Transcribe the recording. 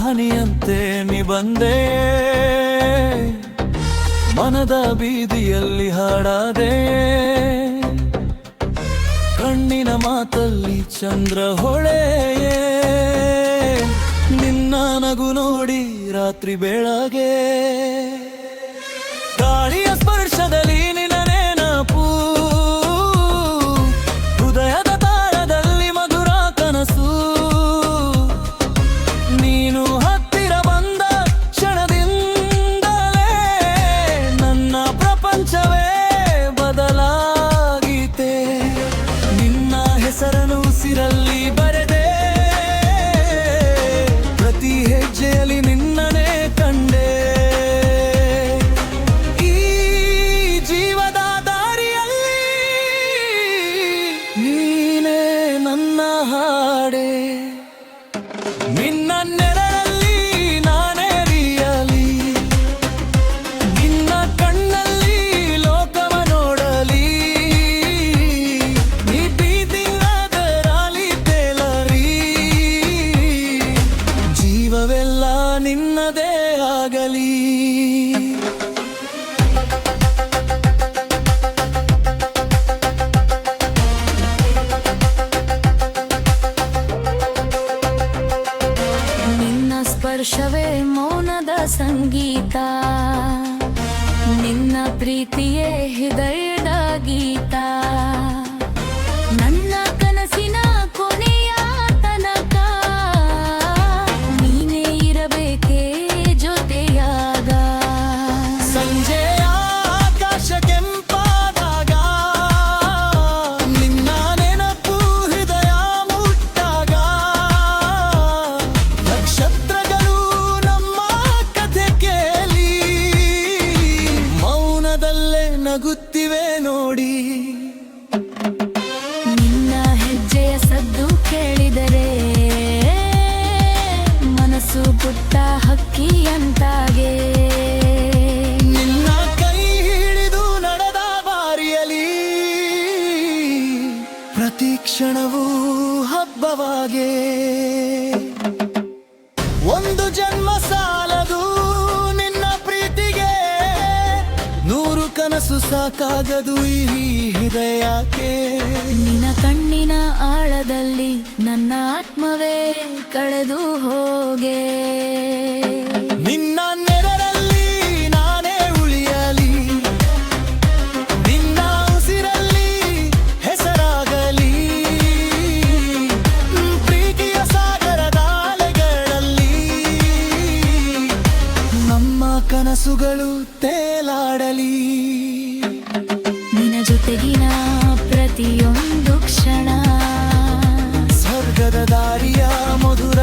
ಹನಿಯಂತೆ ನೀ ಬಂದೆ, ಮನದ ಬೀದಿಯಲ್ಲಿ ಹಾಡಾದೆ, ಕಣ್ಣಿನ ಮಾತಲ್ಲಿ ಚಂದ್ರ ಹೊಳೆಯೇ, ನಿನ್ನ ನಗು ನೋಡಿ ರಾತ್ರಿ ಬೆಳಗ್ಗೆ, ಗಾಳಿಯ ಸ್ಪರ್ಶದಲ್ಲಿ ನಿನ್ನ ನೆನಪು, ಹೃದಯದ ತಾಳದಲ್ಲಿ ಮಧುರ ಕನಸು, ನೀನು ಹತ್ತಿರ ಬಂದ ಕ್ಷಣದಿಂದಲೇ ನನ್ನ ಪ್ರಪಂಚವೇ ಬದಲಾಗಿತೆ, ನಿನ್ನ ಹೆಸರನ್ನು ಉಸಿರಲ್ಲಿ ಬರೆದೆ, ಪ್ರತಿ ಹೆಜ್ಜೆಯಲ್ಲಿ ನಿನ್ನನೇ ಕಂಡೆ, ಈ ಜೀವದ ದಾರಿಯಲ್ಲಿ ನೀನೇ ನನ್ನ ಹಾಡೆ, ನಿನ್ನ ನೆರಳಲ್ಲಿ ನಾನೇ ರಿಯಲಿ, ನಿನ್ನ ಕಣ್ಣಲ್ಲಿ ಲೋಕವ ನೋಡಲಿ, ನೀ ಬೀದಿಲ್ಲದರಾಲಿ ತೇಲರಿ, ಜೀವವೆಲ್ಲ ನಿನ್ನದೇ ಆಗಲಿ. ನಿನ್ನ ಸ್ಪರ್ಶವೇ ಮೌನದ ಸಂಗೀತ, ನಿನ್ನ ಪ್ರೀತಿಯೇ ಹೃದಯದ ಗೀತ, ನನ್ನ ಕನಸಿನ ಕೊನೆಯ ತನಕ ನೀನೇ ಇರಬೇಕೇ ಜೊತೆಯಾಗ, ಸಂಜೆಯ ಆಕಾಶ ಕೆಂಪಾದಾಗ ನಿನ್ನ ನೆನಪು ಹೃದಯ ಮುಟ್ಟಾಗ, ನಕ್ಷತ್ರಗಳು ನಮ್ಮ ಕಥೆ ಕೇಳಿ ಮೌನದಲ್ಲೇ ನಗುತ್ತಿವೆ ನೋಡಿ, ನಿನ್ನ ಹೆಜ್ಜೆಯ ಸದ್ದು ಕೇಳಿದರೆ ಮನಸ್ಸು ಪುಟ್ಟ ಹಕ್ಕಿಯಂತಾಗೆ, ನಿನ್ನ ಕೈ ಹಿಡಿದು ನಡೆದ ಬಾರಿಯಲಿ ಪ್ರತಿ ಕ್ಷಣವೂ ಹಬ್ಬವಾಗೆ, ಒಂದು ಜನ್ಮ ಸಾಲದು ನಿನ್ನ ಪ್ರೀತಿಗೆ, 100 ಕನಸು ಸಾಕಾಗದು ಈ ಹೃದಯಕ್ಕೆ, ನಿನ್ನ ಕಣ್ಣಿನ ಆಳದಲ್ಲಿ ನನ್ನ ಆತ್ಮವೇ ಕಳೆದು ಹೋಗೆ, ನಿನ್ನ ನೆರಳಲ್ಲಿ ನಾನೇ ಉಳಿಯಲಿ, ನಿನ್ನ ಉಸಿರಲ್ಲಿ ಹೆಸರಾಗಲಿ, ಪ್ರೀತಿಯ ಸಾಗರದ ಅಲೆಗಳಲ್ಲಿ ನಮ್ಮ ಕನಸುಗಳು ತೇಲಾಡಲಿ, ನಿನ್ನ ಜೊತೆಗಿನ ಪ್ರತಿಯೊಂದು ಕ್ಷಣ ಸ್ವರ್ಗದ ದಾರಿಯ ಮಧುರ